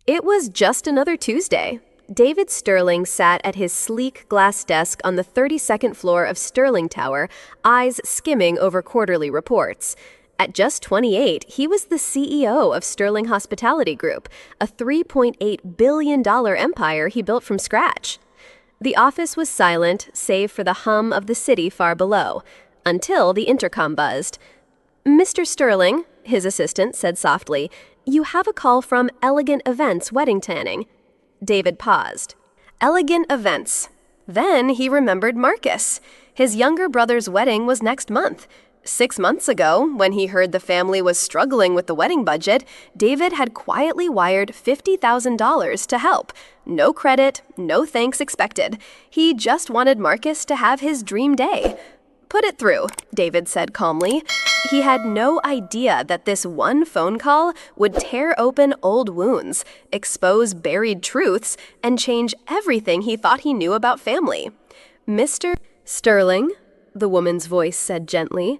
It was just another Tuesday. David Sterling sat at his sleek glass desk on the 32nd floor of Sterling Tower, eyes skimming over quarterly reports. At just 28, he was the CEO of Sterling Hospitality Group, a $3.8 billion empire he built from scratch. The office was silent, save for the hum of the city far below, until the intercom buzzed. "Mr. Sterling," his assistant said softly, "you have a call from Elegant Events Wedding Planning." David paused. Elegant Events. Then he remembered Marcus. His younger brother's wedding was next month. 6 months ago, when he heard the family was struggling with the wedding budget, David had quietly wired $50,000 to help. No credit, no thanks expected. He just wanted Marcus to have his dream day. "Put it through," David said calmly. He had no idea that this one phone call would tear open old wounds, expose buried truths, and change everything he thought he knew about family. "Mr. Sterling," the woman's voice said gently,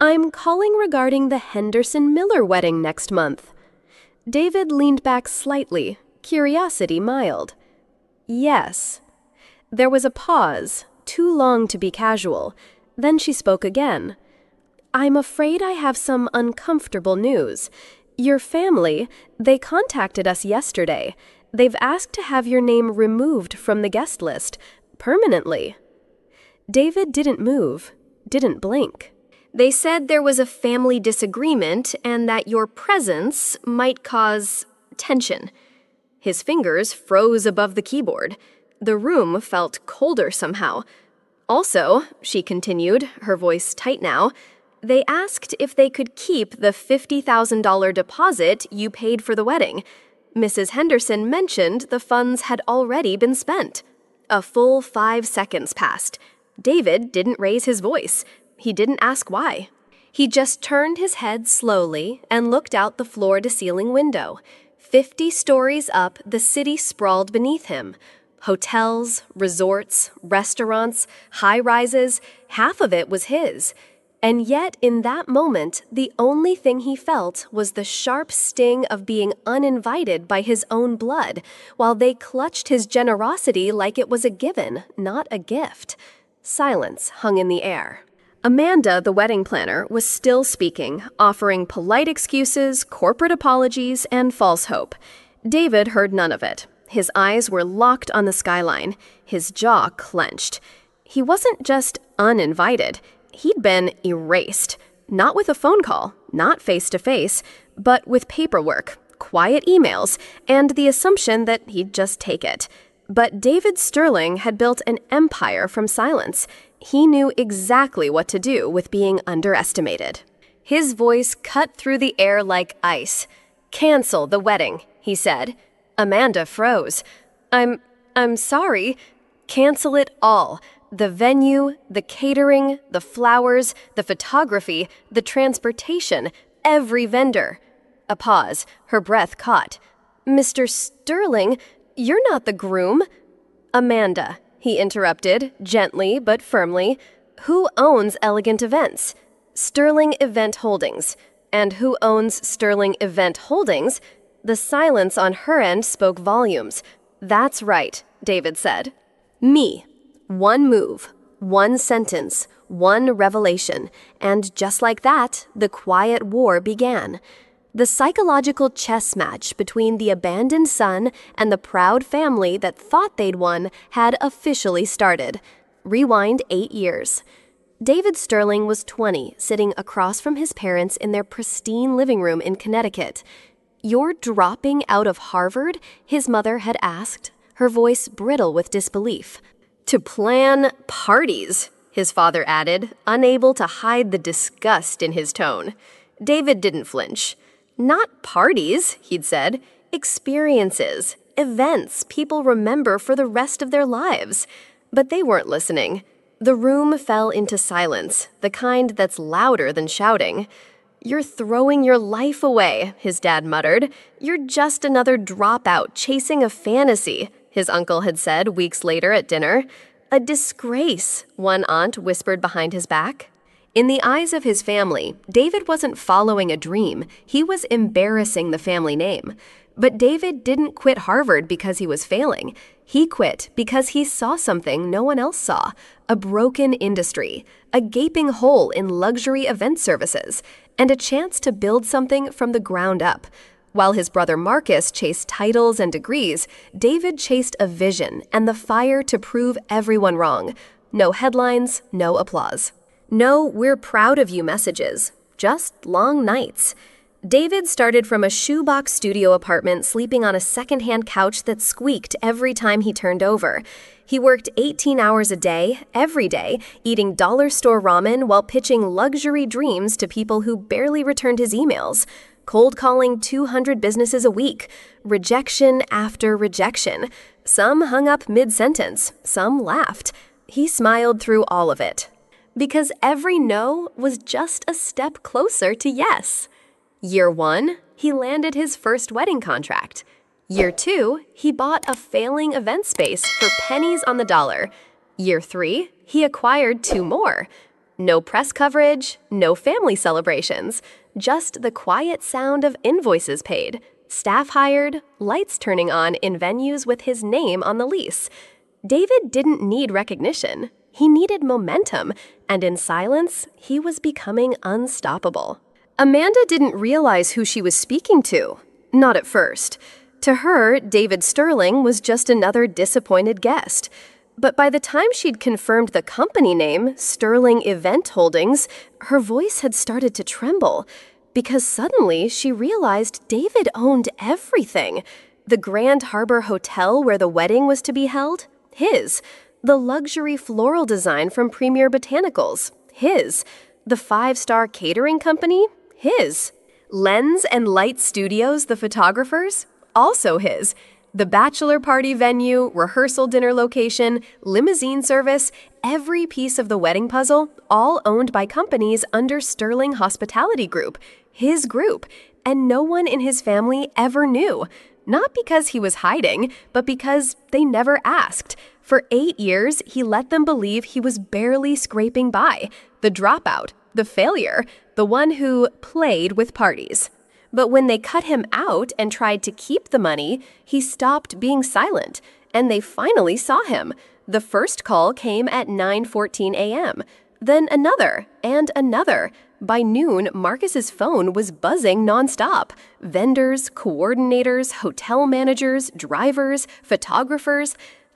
"I'm calling regarding the Henderson Miller wedding next month." David leaned back slightly, curiosity mild. "Yes." There was a pause, too long to be casual. Then she spoke again. "I'm afraid I have some uncomfortable news. Your family, they contacted us yesterday. They've asked to have your name removed from the guest list, permanently." David didn't move, didn't blink. "They said there was a family disagreement and that your presence might cause tension." His fingers froze above the keyboard. The room felt colder somehow. "Also," she continued, her voice tight now, "they asked if they could keep the $50,000 deposit you paid for the wedding. Mrs. Henderson mentioned the funds had already been spent." A full 5 seconds passed. David didn't raise his voice. He didn't ask why. He just turned his head slowly and looked out the floor-to-ceiling window. 50 stories up, the city sprawled beneath him. Hotels, resorts, restaurants, high-rises, half of it was his. And yet, in that moment, the only thing he felt was the sharp sting of being uninvited by his own blood, while they clutched his generosity like it was a given, not a gift. Silence hung in the air. Amanda, the wedding planner, was still speaking, offering polite excuses, corporate apologies, and false hope. David heard none of it. His eyes were locked on the skyline, his jaw clenched. He wasn't just uninvited, he'd been erased. Not with a phone call, not face-to-face, but with paperwork, quiet emails, and the assumption that he'd just take it. But David Sterling had built an empire from silence. He knew exactly what to do with being underestimated. His voice cut through the air like ice. "Cancel the wedding," he said. Amanda froze. I'm sorry." "Cancel it all. The venue, the catering, the flowers, the photography, the transportation, every vendor." A pause. Her breath caught. "Mr. Sterling, you're not the groom." "Amanda," he interrupted, gently but firmly, "who owns Elegant Events?" "Sterling Event Holdings." "And who owns Sterling Event Holdings?" The silence on her end spoke volumes. "That's right," David said. "Me." One move, one sentence, one revelation, and just like that, the quiet war began. The psychological chess match between the abandoned son and the proud family that thought they'd won had officially started. Rewind 8 years. David Sterling was 20, sitting across from his parents in their pristine living room in Connecticut. "You're dropping out of Harvard?" his mother had asked, her voice brittle with disbelief. "To plan parties," his father added, unable to hide the disgust in his tone. David didn't flinch. "Not parties," he'd said. "Experiences, events people remember for the rest of their lives." But they weren't listening. The room fell into silence, the kind that's louder than shouting. "You're throwing your life away," his dad muttered. "You're just another dropout chasing a fantasy," his uncle had said weeks later at dinner. "A disgrace," one aunt whispered behind his back. In the eyes of his family, David wasn't following a dream. He was embarrassing the family name. But David didn't quit Harvard because he was failing. He quit because he saw something no one else saw: a broken industry, a gaping hole in luxury event services, and a chance to build something from the ground up. While his brother Marcus chased titles and degrees, David chased a vision and the fire to prove everyone wrong. No headlines, no applause. No "we're proud of you" messages, just long nights. David started from a shoebox studio apartment, sleeping on a secondhand couch that squeaked every time he turned over. He worked 18 hours a day, every day, eating dollar store ramen while pitching luxury dreams to people who barely returned his emails. Cold calling 200 businesses a week. Rejection after rejection. Some hung up mid-sentence, some laughed. He smiled through all of it. Because every no was just a step closer to yes. Year 1, he landed his first wedding contract. Year 2, he bought a failing event space for pennies on the dollar. Year 3, he acquired 2 more. No press coverage, no family celebrations, just the quiet sound of invoices paid, staff hired, lights turning on in venues with his name on the lease. David didn't need recognition. He needed momentum, and in silence, he was becoming unstoppable. Amanda didn't realize who she was speaking to. Not at first. To her, David Sterling was just another disappointed guest. But by the time she'd confirmed the company name, Sterling Event Holdings, her voice had started to tremble. Because suddenly she realized David owned everything. The Grand Harbor Hotel where the wedding was to be held? His. The luxury floral design from Premier Botanicals? His. The 5-star catering company? His. Lens and Light Studios, the photographers? Also his. The bachelor party venue, rehearsal dinner location, limousine service, every piece of the wedding puzzle, all owned by companies under Sterling Hospitality Group, his group, and no one in his family ever knew. Not because he was hiding, but because they never asked. For 8 years, he let them believe he was barely scraping by, the dropout, the failure, the one who played with parties. But when they cut him out and tried to keep the money, he stopped being silent, and they finally saw him. The first call came at 9:14 a.m., then another and another. By noon, Marcus's phone was buzzing nonstop. Vendors, coordinators, hotel managers, drivers, photographers.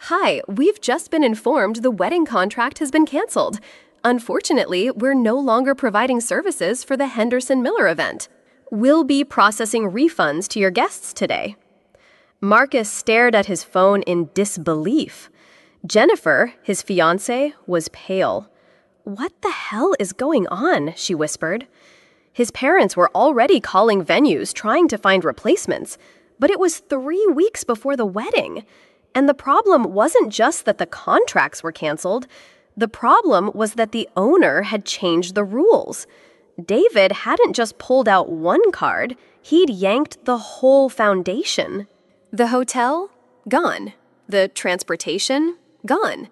"Hi, we've just been informed the wedding contract has been canceled. Unfortunately, we're no longer providing services for the Henderson Miller event. We'll be processing refunds to your guests today." Marcus stared at his phone in disbelief. Jennifer, his fiancée, was pale. "What the hell is going on?" she whispered. His parents were already calling venues trying to find replacements, but it was 3 weeks before the wedding. And the problem wasn't just that the contracts were canceled. The problem was that the owner had changed the rules. David hadn't just pulled out one card, he'd yanked the whole foundation. The hotel? Gone. The transportation? Gone.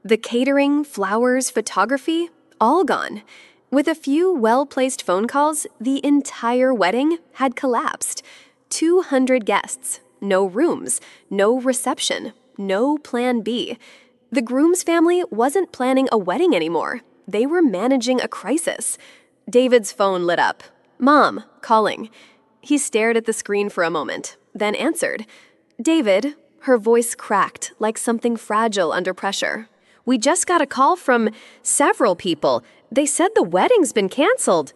The catering, flowers, photography? All gone. With a few well-placed phone calls, the entire wedding had collapsed. 200 guests, no rooms, no reception, no plan B. The groom's family wasn't planning a wedding anymore. They were managing a crisis. David's phone lit up. "Mom, calling." He stared at the screen for a moment, then answered. "David," her voice cracked like something fragile under pressure. "We just got a call from several people. They said the wedding's been canceled."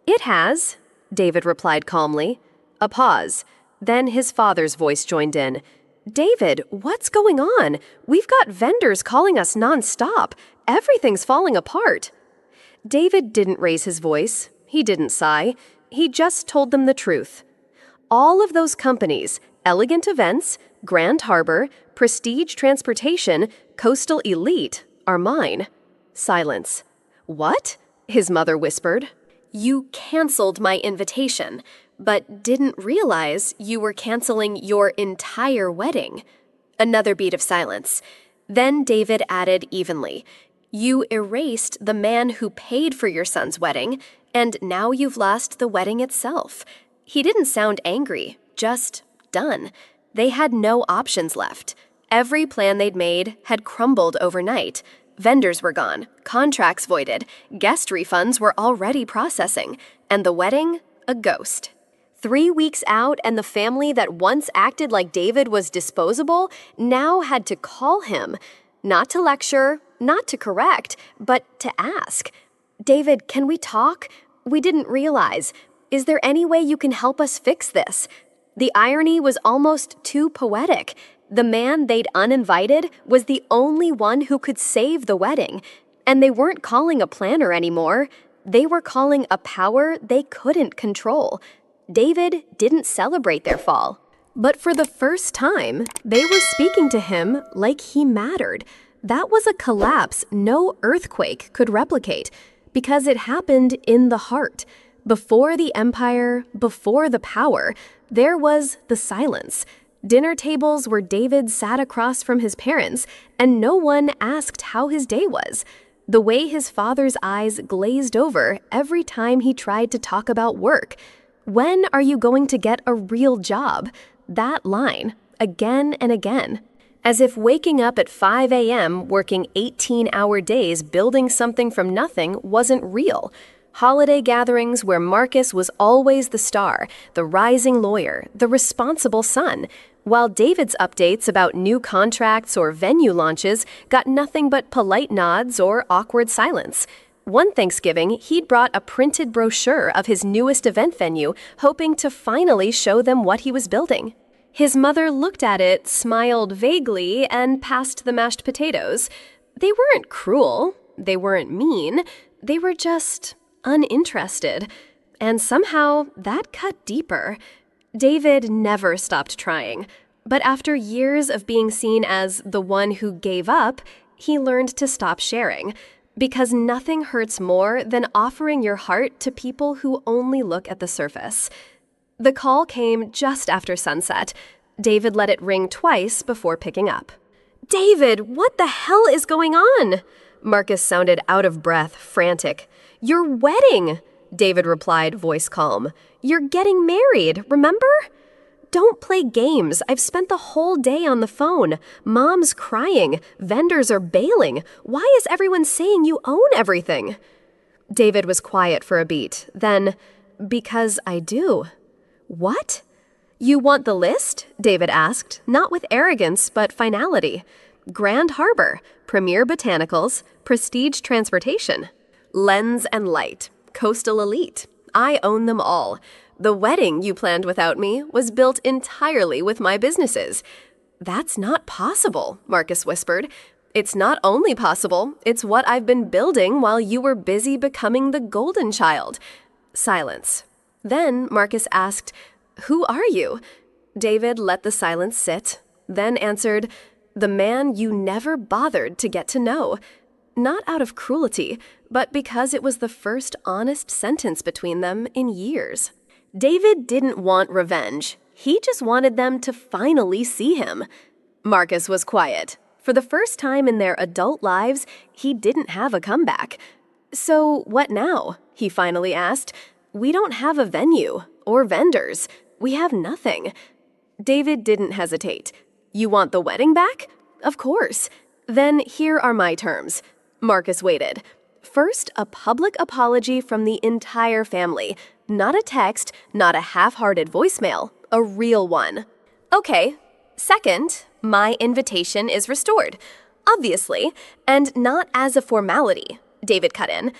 "It has," David replied calmly. A pause. Then his father's voice joined in. "David, what's going on? We've got vendors calling us nonstop. Everything's falling apart." David didn't raise his voice. He didn't sigh. He just told them the truth. All of those companies, Elegant Events, Grand Harbor, Prestige Transportation, Coastal Elite, are mine. Silence. "What?" his mother whispered. "You canceled my invitation, but didn't realize you were canceling your entire wedding." Another beat of silence. Then David added evenly, "You erased the man who paid for your son's wedding, and now you've lost the wedding itself." He didn't sound angry, just done. They had no options left. Every plan they'd made had crumbled overnight. Vendors were gone, contracts voided, guest refunds were already processing, and the wedding, a ghost. 3 weeks out, and the family that once acted like David was disposable now had to call him. Not to lecture, not to correct, but to ask. "David, can we talk? We didn't realize. Is there any way you can help us fix this?" The irony was almost too poetic. The man they'd uninvited was the only one who could save the wedding. And they weren't calling a planner anymore. They were calling a power they couldn't control. David didn't celebrate their fall. But for the first time, they were speaking to him like he mattered. That was a collapse no earthquake could replicate, because it happened in the heart. Before the empire, before the power, there was the silence. Dinner tables where David sat across from his parents, and no one asked how his day was. The way his father's eyes glazed over every time he tried to talk about work. "When are you going to get a real job?" That line, again and again. As if waking up at 5 a.m., working 18-hour days building something from nothing wasn't real. Holiday gatherings where Marcus was always the star, the rising lawyer, the responsible son, while David's updates about new contracts or venue launches got nothing but polite nods or awkward silence. One Thanksgiving, he'd brought a printed brochure of his newest event venue, hoping to finally show them what he was building. His mother looked at it, smiled vaguely, and passed the mashed potatoes. They weren't cruel. They weren't mean. They were just uninterested. And somehow, that cut deeper. David never stopped trying. But after years of being seen as the one who gave up, he learned to stop sharing. Because nothing hurts more than offering your heart to people who only look at the surface. The call came just after sunset. David let it ring twice before picking up. "David, what the hell is going on?" Marcus sounded out of breath, frantic. "Your wedding," David replied, voice calm. "You're getting married, remember?" "Don't play games. I've spent the whole day on the phone. Mom's crying. Vendors are bailing. Why is everyone saying you own everything?" David was quiet for a beat. Then, "Because I do." "What?" "You want the list?" David asked, not with arrogance, but finality. "Grand Harbor, Premier Botanicals, Prestige Transportation, Lens and Light, Coastal Elite. I own them all. The wedding you planned without me was built entirely with my businesses." "That's not possible," Marcus whispered. "It's not only possible, it's what I've been building while you were busy becoming the golden child." Silence. Then Marcus asked, "Who are you?" David let the silence sit, then answered, "The man you never bothered to get to know." Not out of cruelty, but because it was the first honest sentence between them in years. David didn't want revenge. He just wanted them to finally see him. Marcus was quiet. For the first time in their adult lives, he didn't have a comeback. "So what now?" he finally asked. "We don't have a venue or vendors. We have nothing." David didn't hesitate. "You want the wedding back?" "Of course." "Then here are my terms." Marcus waited. First, a public apology from the entire family. Not a text, not a half-hearted voicemail, a real one. "Okay. Second, my invitation is restored. Obviously, and not as a formality," David cut in.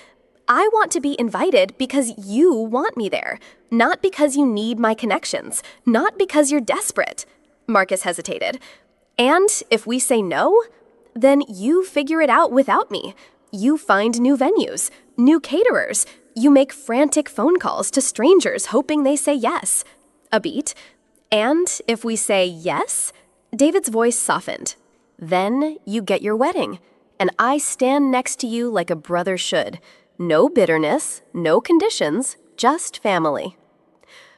"I want to be invited because you want me there, not because you need my connections, not because you're desperate." Marcus hesitated. "And if we say no, then you figure it out without me. You find new venues, new caterers. You make frantic phone calls to strangers hoping they say yes." A beat. "And if we say yes?" David's voice softened. "Then you get your wedding, and I stand next to you like a brother should. No bitterness, no conditions, just family."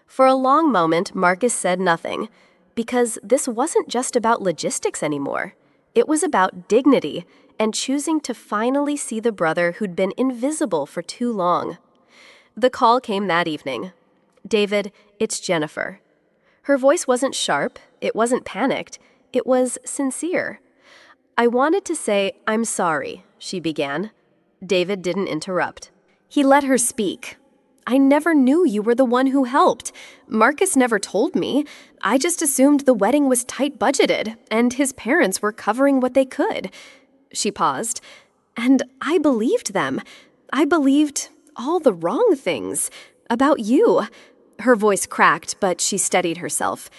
For a long moment, Marcus said nothing, because this wasn't just about logistics anymore. It was about dignity and choosing to finally see the brother who'd been invisible for too long. The call came that evening. "David, it's Jennifer." Her voice wasn't sharp, it wasn't panicked, it was sincere. "I wanted to say, I'm sorry," she began. David didn't interrupt. He let her speak. "I never knew you were the one who helped. Marcus never told me. I just assumed the wedding was tight budgeted, and his parents were covering what they could." She paused. "And I believed them. I believed all the wrong things. About you." Her voice cracked, but she steadied herself.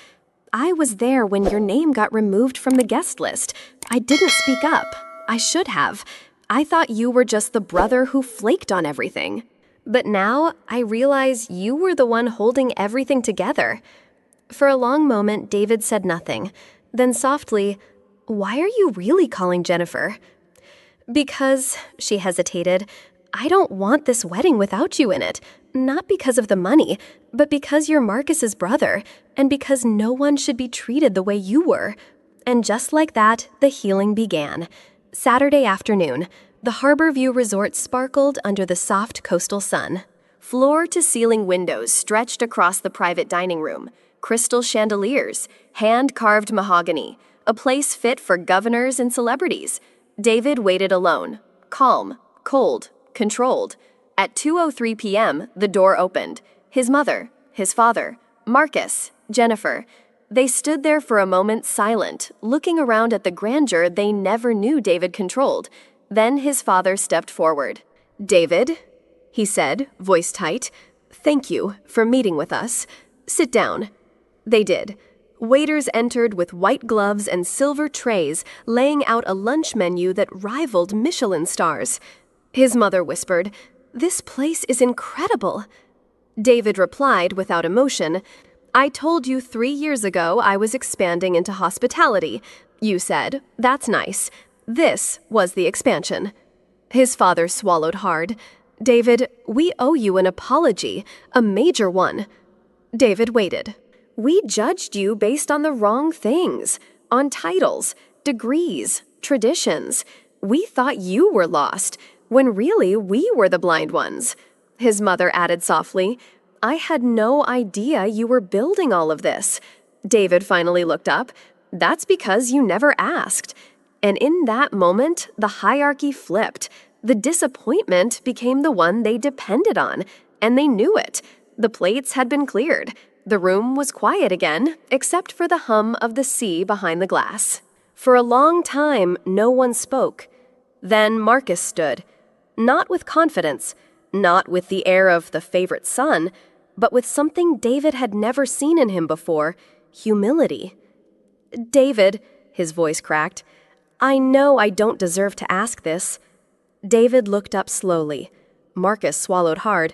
"I was there when your name got removed from the guest list. I didn't speak up. I should have. I thought you were just the brother who flaked on everything. But now I realize you were the one holding everything together." For a long moment, David said nothing. Then softly, "Why are you really calling Jennifer?" "Because," she hesitated, "I don't want this wedding without you in it. Not because of the money, but because you're Marcus's brother, and because no one should be treated the way you were." And just like that, the healing began. Saturday afternoon, the Harborview Resort sparkled under the soft coastal sun. Floor-to-ceiling windows stretched across the private dining room, crystal chandeliers, hand-carved mahogany, a place fit for governors and celebrities. David waited alone, calm, cold, controlled. At 2:03 p.m., the door opened. His mother, his father, Marcus, Jennifer. They stood there for a moment silent, looking around at the grandeur they never knew David controlled. Then his father stepped forward. "David," he said, voice tight, "thank you for meeting with us. Sit down." They did. Waiters entered with white gloves and silver trays, laying out a lunch menu that rivaled Michelin stars. His mother whispered, "This place is incredible." David replied without emotion, "I told you 3 years ago I was expanding into hospitality. You said, that's nice. This was the expansion." His father swallowed hard. "David, we owe you an apology, a major one." David waited. "We judged you based on the wrong things, on titles, degrees, traditions. We thought you were lost, when really we were the blind ones." His mother added softly, "I had no idea you were building all of this." David finally looked up. "That's because you never asked." And in that moment, the hierarchy flipped. The disappointment became the one they depended on, and they knew it. The plates had been cleared. The room was quiet again, except for the hum of the sea behind the glass. For a long time, no one spoke. Then Marcus stood. Not with confidence, not with the air of the favorite son, but with something David had never seen in him before, humility. "David," his voice cracked, "I know I don't deserve to ask this." David looked up slowly. Marcus swallowed hard.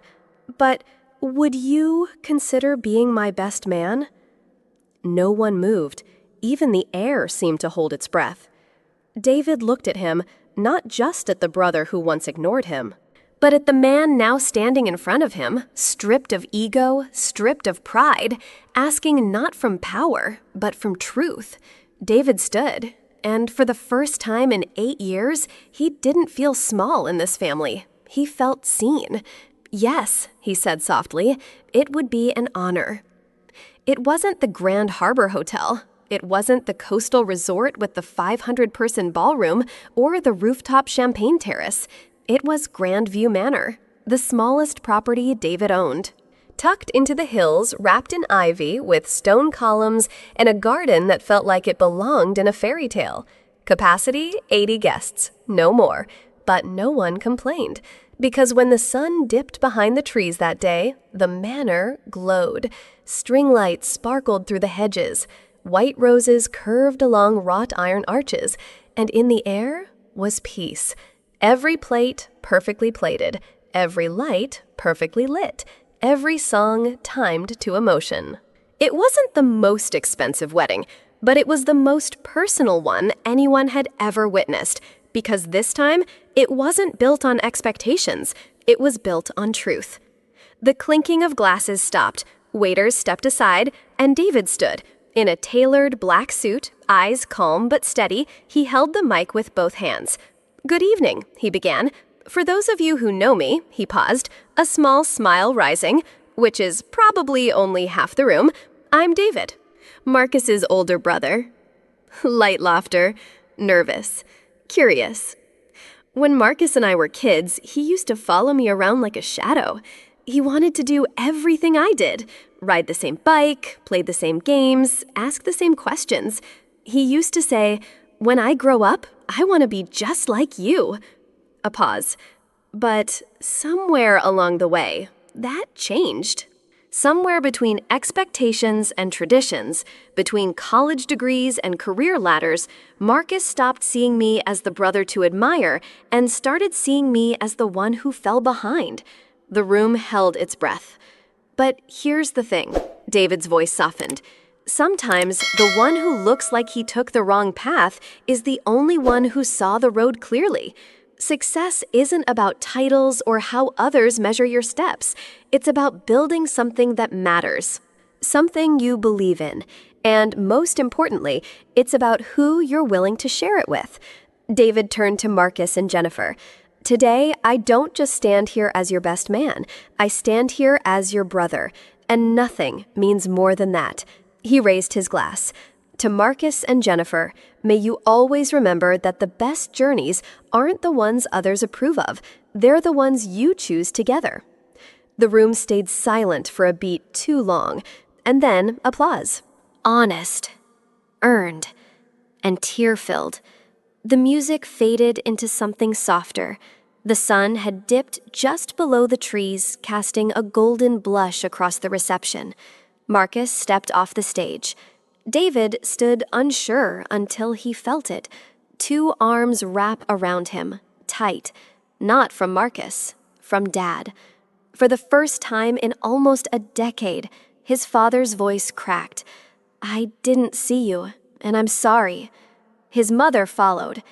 "But would you consider being my best man?" No one moved. Even the air seemed to hold its breath. David looked at him, not just at the brother who once ignored him, but at the man now standing in front of him, stripped of ego, stripped of pride, asking not from power, but from truth. David stood, and for the first time in 8 years, he didn't feel small in this family. He felt seen. "Yes," he said softly, "it would be an honor." It wasn't the Grand Harbor Hotel. It wasn't the coastal resort with the 500-person ballroom or the rooftop champagne terrace. It was Grandview Manor, the smallest property David owned. Tucked into the hills, wrapped in ivy, with stone columns and a garden that felt like it belonged in a fairy tale. Capacity, 80 guests, no more. But no one complained, because when the sun dipped behind the trees that day, the manor glowed. String lights sparkled through the hedges. White roses curved along wrought iron arches, and in the air was peace. Every plate perfectly plated, every light perfectly lit, every song timed to emotion. It wasn't the most expensive wedding, but it was the most personal one anyone had ever witnessed, because this time, it wasn't built on expectations, it was built on truth. The clinking of glasses stopped, waiters stepped aside, and David stood. In a tailored black suit, eyes calm but steady, he held the mic with both hands. "Good evening," he began. "For those of you who know me," he paused, a small smile rising, "which is probably only half the room, I'm David. Marcus's older brother. Light laughter. Nervous. Curious. When Marcus and I were kids, he used to follow me around like a shadow. He wanted to do everything I did. Ride the same bike, play the same games, ask the same questions. He used to say, "When I grow up, I want to be just like you." A pause. But somewhere along the way, that changed. Somewhere between expectations and traditions, between college degrees and career ladders, Marcus stopped seeing me as the brother to admire and started seeing me as the one who fell behind. The room held its breath. But here's the thing. David's voice softened. Sometimes the one who looks like he took the wrong path is the only one who saw the road clearly. Success isn't about titles or how others measure your steps. It's about building something that matters, something you believe in, and most importantly, it's about who you're willing to share it with. David turned to Marcus and Jennifer. Today, I don't just stand here as your best man. I stand here as your brother, and nothing means more than that. He raised his glass. To Marcus and Jennifer, may you always remember that the best journeys aren't the ones others approve of. They're the ones you choose together. The room stayed silent for a beat too long, and then applause. Honest, earned, and tear-filled. The music faded into something softer. The sun had dipped just below the trees, casting a golden blush across the reception. Marcus stepped off the stage. David stood unsure until he felt it. Two arms wrap around him, tight. Not from Marcus, from Dad. For the first time in almost a decade, his father's voice cracked. "I didn't see you, and I'm sorry." His mother followed.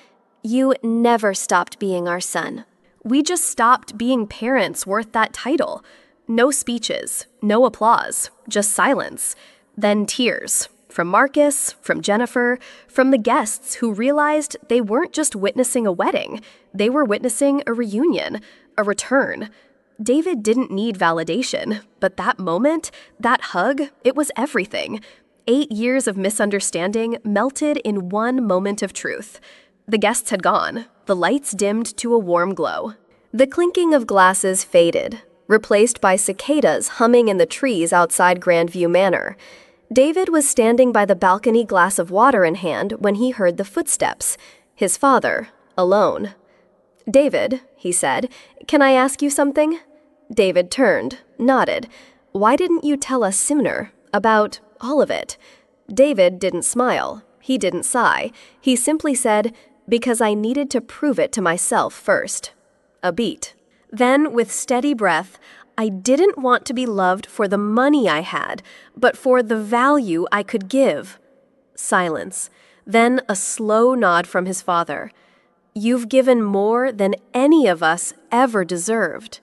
"You never stopped being our son. We just stopped being parents worth that title." No speeches, no applause, just silence. Then tears. From Marcus, from Jennifer, from the guests who realized they weren't just witnessing a wedding, they were witnessing a reunion, a return. David didn't need validation, but that moment, that hug, it was everything. 8 years of misunderstanding melted in one moment of truth. The guests had gone, the lights dimmed to a warm glow. The clinking of glasses faded, replaced by cicadas humming in the trees outside Grandview Manor. David was standing by the balcony, glass of water in hand, when he heard the footsteps. His father, alone. "David," he said, "can I ask you something?" David turned, nodded. "Why didn't you tell us sooner? About all of it?" David didn't smile. He didn't sigh. He simply said, "Because I needed to prove it to myself first." A beat. Then, with steady breath, "I didn't want to be loved for the money I had, but for the value I could give." Silence. Then a slow nod from his father. "You've given more than any of us ever deserved."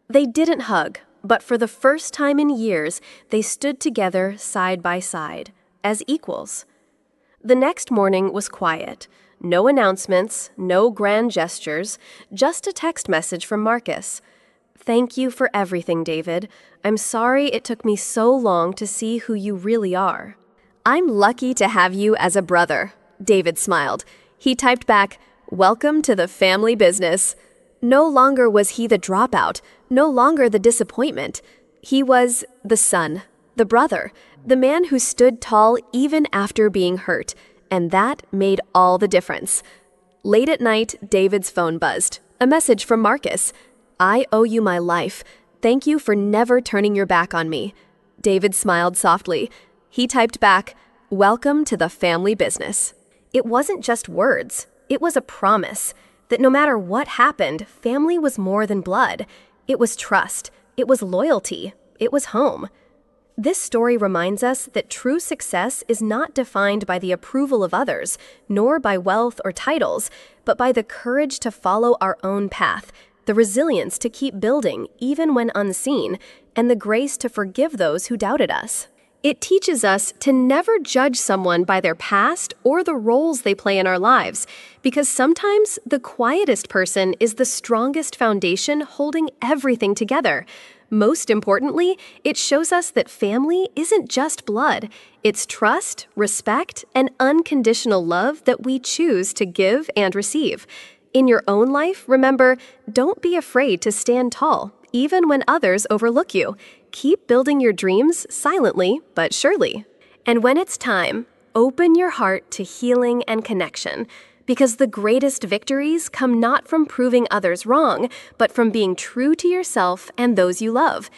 They didn't hug, but for the first time in years, they stood together side by side, as equals. The next morning was quiet. No announcements, no grand gestures, just a text message from Marcus. "Thank you for everything, David. I'm sorry it took me so long to see who you really are." "I'm lucky to have you as a brother," David smiled. He typed back, "Welcome to the family business." No longer was he the dropout, no longer the disappointment. He was the son, the brother, the man who stood tall even after being hurt, and that made all the difference. Late at night, David's phone buzzed. A message from Marcus. "I owe you my life. Thank you for never turning your back on me." David smiled softly. He typed back, "Welcome to the family business." It wasn't just words. It was a promise that no matter what happened, family was more than blood. It was trust. It was loyalty. It was home. This story reminds us that true success is not defined by the approval of others, nor by wealth or titles, but by the courage to follow our own path, the resilience to keep building even when unseen, and the grace to forgive those who doubted us. It teaches us to never judge someone by their past or the roles they play in our lives, because sometimes the quietest person is the strongest foundation holding everything together. Most importantly, it shows us that family isn't just blood. It's trust, respect, and unconditional love that we choose to give and receive. In your own life, remember, don't be afraid to stand tall, even when others overlook you. Keep building your dreams silently but surely. And when it's time, open your heart to healing and connection. Because the greatest victories come not from proving others wrong, but from being true to yourself and those you love.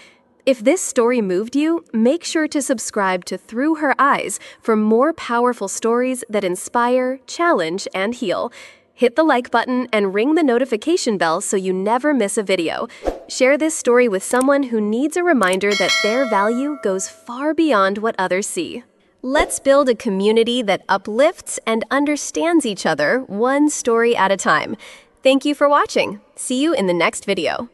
If this story moved you, make sure to subscribe to Through Her Eyes for more powerful stories that inspire, challenge, and heal. Hit the like button and ring the notification bell so you never miss a video. Share this story with someone who needs a reminder that their value goes far beyond what others see. Let's build a community that uplifts and understands each other one story at a time. Thank you for watching. See you in the next video.